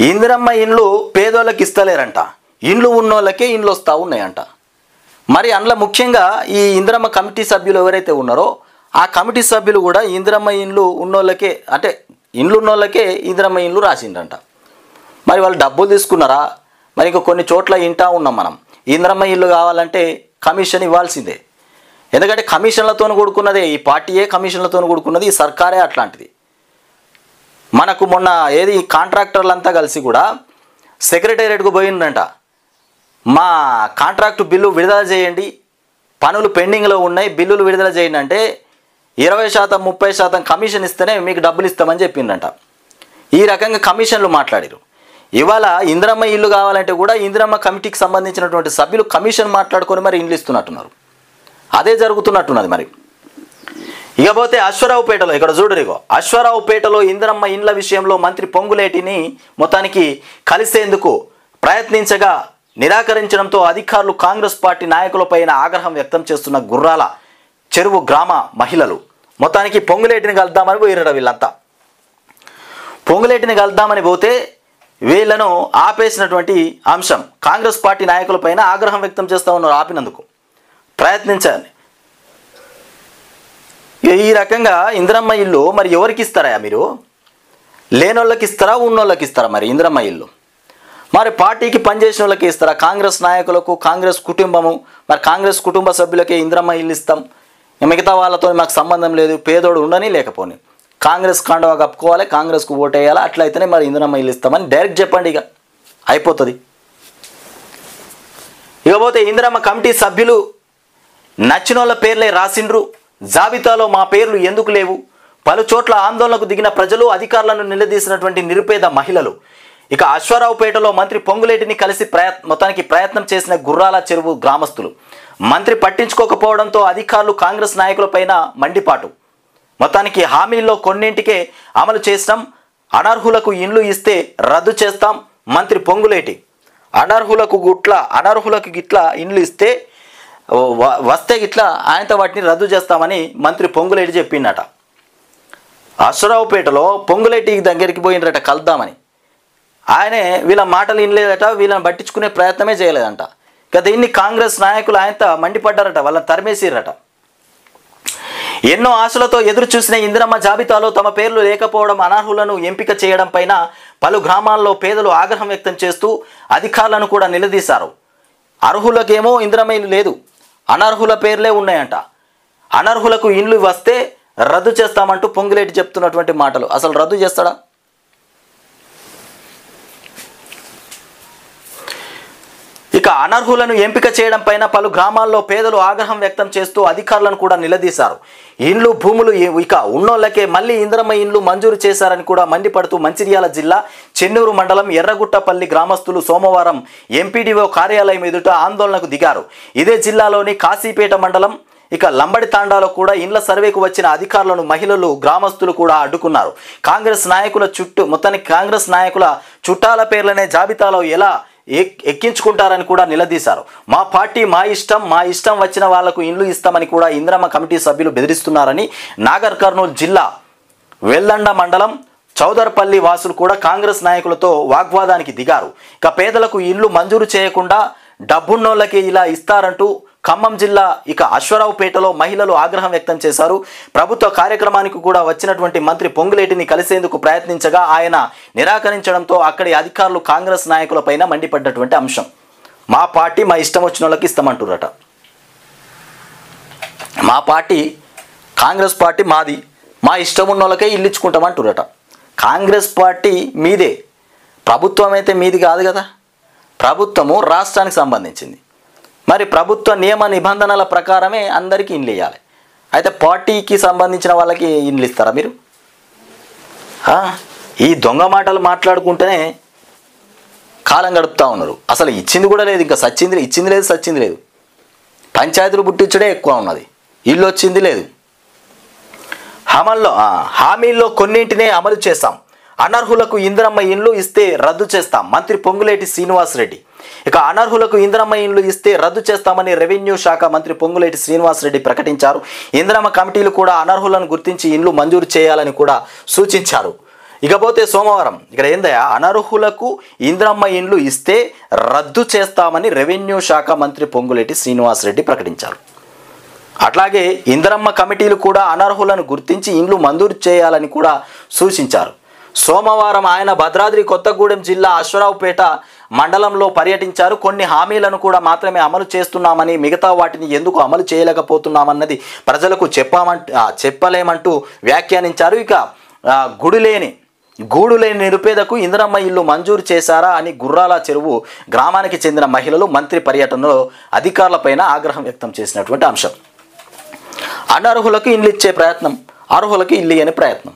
ఇందిరమ్మ ఇండ్లు పేదోళ్ళకి ఇస్తలేరంట, ఇండ్లు ఉన్నోళ్ళకే ఇండ్లు వస్తూ ఉన్నాయంట. మరి అందులో ముఖ్యంగా ఈ ఇందిరమ్మ కమిటీ సభ్యులు ఎవరైతే ఉన్నారో ఆ కమిటీ సభ్యులు కూడా ఇందిరమ్మ ఇండ్లు ఉన్నోళ్ళకే, అంటే ఇండ్లు ఉన్నోళ్ళకే ఇందిరమ్మ ఇండ్లు రాసిండంట. మరి వాళ్ళు డబ్బులు తీసుకున్నారా? మరి ఇంకా కొన్ని చోట్ల వింటా ఉన్నాం మనం, ఇందిరమ్మ ఇల్లు కావాలంటే కమిషన్ ఇవ్వాల్సిందే. ఎందుకంటే కమిషన్లతో కూడుకున్నదే, ఈ పార్టీయే కమిషన్లతో కూడుకున్నది, ఈ సర్కారే అట్లాంటిది. మనకు మొన్న ఏది కాంట్రాక్టర్లంతా కలిసి కూడా సెక్రటేరియట్కు పోయిందంట, మా కాంట్రాక్టు బిల్లు విడుదల చేయండి, పనులు పెండింగ్లో ఉన్నాయి, బిల్లులు విడుదల చేయండి అంటే 20% 30% కమిషన్ ఇస్తేనే మీకు డబ్బులు ఇస్తామని చెప్పిందంట. ఈ రకంగా కమిషన్లు మాట్లాడారు. ఇవాళ ఇందిరమ్మ ఇల్లు కావాలంటే కూడా ఇందిరమ్మ కమిటీకి సంబంధించినటువంటి సభ్యులు కమిషన్ మాట్లాడుకొని మరి ఇండ్లు ఇస్తున్నట్టున్నారు. అదే జరుగుతున్నట్టున్నది. మరి ఇకపోతే అశ్వరావుపేటలో, ఇక్కడ చూడరిగో, అశ్వరావుపేటలో ఇందిరమ్మ ఇండ్ల విషయంలో మంత్రి పొంగులేటిని మొత్తానికి కలిసేందుకు ప్రయత్నించగా నిరాకరించడంతో అధికారులు కాంగ్రెస్ పార్టీ నాయకులపైన ఆగ్రహం వ్యక్తం చేస్తున్న గుర్రాల చెరువు గ్రామ మహిళలు మొత్తానికి పొంగులేటిని కలుద్దామని పోయినట. వీళ్ళంతా పొంగులేటిని కలుద్దామని పోతే వీళ్లను ఆపేసినటువంటి అంశం, కాంగ్రెస్ పార్టీ నాయకులపైన ఆగ్రహం వ్యక్తం చేస్తూ ఉన్నారు. ఆపినందుకు ప్రయత్నించాలి. ఈ రకంగా ఇందిరమ్మ ఇల్లు మరి ఎవరికి ఇస్తారా? మీరు లేనోళ్ళకి ఇస్తారా, ఉన్నోళ్ళకి ఇస్తారా? మరి ఇందిరమ్మ ఇల్లు మరి పార్టీకి పనిచేసిన వాళ్ళకి ఇస్తారా? కాంగ్రెస్ నాయకులకు, కాంగ్రెస్ కుటుంబము, మరి కాంగ్రెస్ కుటుంబ సభ్యులకే ఇందిరమ్మ ఇల్లు ఇస్తాం, మిగతా వాళ్ళతో మాకు సంబంధం లేదు, పేదోడు ఉండని లేకపోని కాంగ్రెస్ కండువా కప్పుకోవాలి, కాంగ్రెస్కు ఓటేయాలి, అట్లయితేనే మరి ఇందిరమ్మ ఇల్లు ఇస్తామని డైరెక్ట్ చెప్పండి, ఇక అయిపోతుంది. ఇకపోతే ఇందిరమ్మ కమిటీ సభ్యులు నచ్చిన వాళ్ళ పేర్లే రాసిండ్రు, జాబితాలో మా పేర్లు ఎందుకు లేవు? పలు చోట్ల ఆందోళనకు దిగిన ప్రజలు, అధికారులను నిలదీసినటువంటి నిరుపేద మహిళలు. ఇక అశ్వరావుపేటలో మంత్రి పొంగులేటిని కలిసి మొత్తానికి ప్రయత్నం చేసిన గుర్రాల చెరువు గ్రామస్తులు మంత్రి పట్టించుకోకపోవడంతో అధికారులు కాంగ్రెస్ నాయకులపైన మండిపాటు. మొత్తానికి హామీల్లో కొన్నింటికే అమలు చేస్తాం, అనర్హులకు ఇండ్లు ఇస్తే రద్దు చేస్తాం మంత్రి పొంగులేటి. అనర్హులకు గిట్లా ఇండ్లు ఇస్తే వస్తే గిట్లా ఆయనతో వాటిని రద్దు చేస్తామని మంత్రి పొంగులేటి చెప్పిండట. అశ్వరావుపేటలో పొంగులేటి దగ్గరికి పోయినరట కలుద్దామని. ఆయనే వీళ్ళ మాటలు వినలేదట, వీళ్ళని పట్టించుకునే ప్రయత్నమే చేయలేదంట. ఇక దీన్ని కాంగ్రెస్ నాయకులు ఆయనతో మండిపడ్డారట, వాళ్ళని తరిమేసిరట. ఎన్నో ఆశలతో ఎదురు చూసిన ఇందిరమ్మ జాబితాలో తమ పేర్లు లేకపోవడం, అనర్హులను ఎంపిక చేయడం పైన పలు గ్రామాల్లో పేదలు ఆగ్రహం వ్యక్తం చేస్తూ అధికారులను కూడా నిలదీశారు. అర్హులకేమో ఇందిరమ్మ ఇల్లు లేదు, అనర్హుల పేర్లే ఉన్నాయంట. అనర్హులకు ఇండ్లు వస్తే రద్దు చేస్తామంటూ పొంగులేటి చెప్తున్నటువంటి మాటలు అసలు రద్దు చేస్తాడా? ఇక అనర్హులను ఎంపిక చేయడం పైన పలు గ్రామాల్లో పేదలు ఆగ్రహం వ్యక్తం చేస్తూ అధికారులను కూడా నిలదీశారు. ఇండ్లు, భూములు ఇక ఉన్నోళ్ళకే మళ్ళీ ఇందిరమ్మ ఇండ్లు మంజూరు చేశారని కూడా మండిపడుతూ మంచిర్యాల జిల్లా చెన్నూరు మండలం ఎర్రగుట్టపల్లి గ్రామస్తులు సోమవారం ఎంపీడీఓ కార్యాలయం ఎదుట ఆందోళనకు దిగారు. ఇదే జిల్లాలోని కాశీపేట మండలం ఇక లంబడి తాండాలో కూడా ఇండ్ల సర్వేకు వచ్చిన అధికారులను మహిళలు, గ్రామస్తులు కూడా అడ్డుకున్నారు. కాంగ్రెస్ నాయకుల చుట్టాల పేర్లనే జాబితాలో ఎలా ఎక్కించుకుంటారని కూడా నిలదీశారు. మా పార్టీ మా ఇష్టం వచ్చిన వాళ్లకు ఇండ్లు ఇస్తామని కూడా ఇందిరమ్మ కమిటీ సభ్యులు బెదిరిస్తున్నారని నాగర్ కర్నూలు జిల్లా వెల్లండ మండలం చౌదర్పల్లి వాసులు కూడా కాంగ్రెస్ నాయకులతో వాగ్వాదానికి దిగారు. ఇక పేదలకు ఇండ్లు మంజూరు చేయకుండా డబ్బున్నోళ్ళకి ఇలా ఇస్తారంటూ ఖమ్మం జిల్లా ఇక అశ్వరావుపేటలో మహిళలు ఆగ్రహం వ్యక్తం చేశారు. ప్రభుత్వ కార్యక్రమానికి కూడా వచ్చినటువంటి మంత్రి పొంగులేటిని కలిసేందుకు ప్రయత్నించగా ఆయన నిరాకరించడంతో అక్కడి అధికారులు కాంగ్రెస్ నాయకులపైన మండిపడ్డటువంటి అంశం. మా పార్టీ మా ఇష్టం వచ్చిన వాళ్ళకి ఇస్తామంటురట. మా పార్టీ కాంగ్రెస్ పార్టీ మాది, మా ఇష్టం ఉన్న వాళ్ళకే ఇల్లు ఇచ్చుకుంటామంటురట. కాంగ్రెస్ పార్టీ మీదే, ప్రభుత్వం అయితే మీది కాదు కదా. ప్రభుత్వము రాష్ట్రానికి సంబంధించింది. మరి ప్రభుత్వ నియమ నిబంధనల ప్రకారమే అందరికీ ఇండ్లు ఇవ్వాలి. అయితే పార్టీకి సంబంధించిన వాళ్ళకి ఇండ్లు ఇస్తారా మీరు? ఈ దొంగ మాటలు మాట్లాడుకుంటేనే కాలం గడుపుతూ ఉన్నారు. అసలు ఇచ్చింది కూడా లేదు, ఇంకా ఇచ్చింది లేదు. పంచాయతీలు పుట్టించడే ఎక్కువ ఉన్నది, ఇల్లు వచ్చింది లేదు. హామీల్లో కొన్నింటినే అమలు చేస్తాం, అనర్హులకు ఇందిరమ్మ ఇండ్లు ఇస్తే రద్దు చేస్తాం మంత్రి పొంగులేటి శ్రీనివాసరెడ్డి. ఇక అనర్హులకు ఇందిరమ్మ ఇండ్లు ఇస్తే రద్దు చేస్తామని రెవెన్యూ శాఖ మంత్రి పొంగులేటి శ్రీనివాసరెడ్డి ప్రకటించారు. ఇందిరమ్మ కమిటీలు కూడా అనర్హులను గుర్తించి ఇండ్లు మంజూరు చేయాలని కూడా సూచించారు. ఇకపోతే సోమవారం ఇక్కడ ఏందయ్యా, అనర్హులకు ఇంద్రమ్మ ఇండ్లు ఇస్తే రద్దు చేస్తామని రెవెన్యూ శాఖ మంత్రి పొంగులేటి శ్రీనివాసరెడ్డి ప్రకటించారు. అట్లాగే ఇంద్రమ్మ కమిటీలు కూడా అనర్హులను గుర్తించి ఇండ్లు మంజూరు చేయాలని కూడా సూచించారు. సోమవారం ఆయన భద్రాద్రి కొత్తగూడెం జిల్లా అశ్వరావుపేట మండలంలో పర్యటించారు. కొన్ని హామీలను కూడా మాత్రమే అమలు చేస్తున్నామని, మిగతా వాటిని ఎందుకు అమలు చేయలేకపోతున్నామన్నది ప్రజలకు చెప్పలేమంటూ వ్యాఖ్యానించారు. ఇక గూడు లేని నిరుపేదకు ఇందిరమ్మ ఇల్లు మంజూరు చేశారా అని గుర్రాల చెరువు గ్రామానికి చెందిన మహిళలు మంత్రి పర్యటనలో అధికారులపైన ఆగ్రహం వ్యక్తం చేసినటువంటి అంశం. అనర్హులకు ఇల్లు ఇచ్చే ప్రయత్నం, అర్హులకు ఇల్లు ఇయ్యని ప్రయత్నం.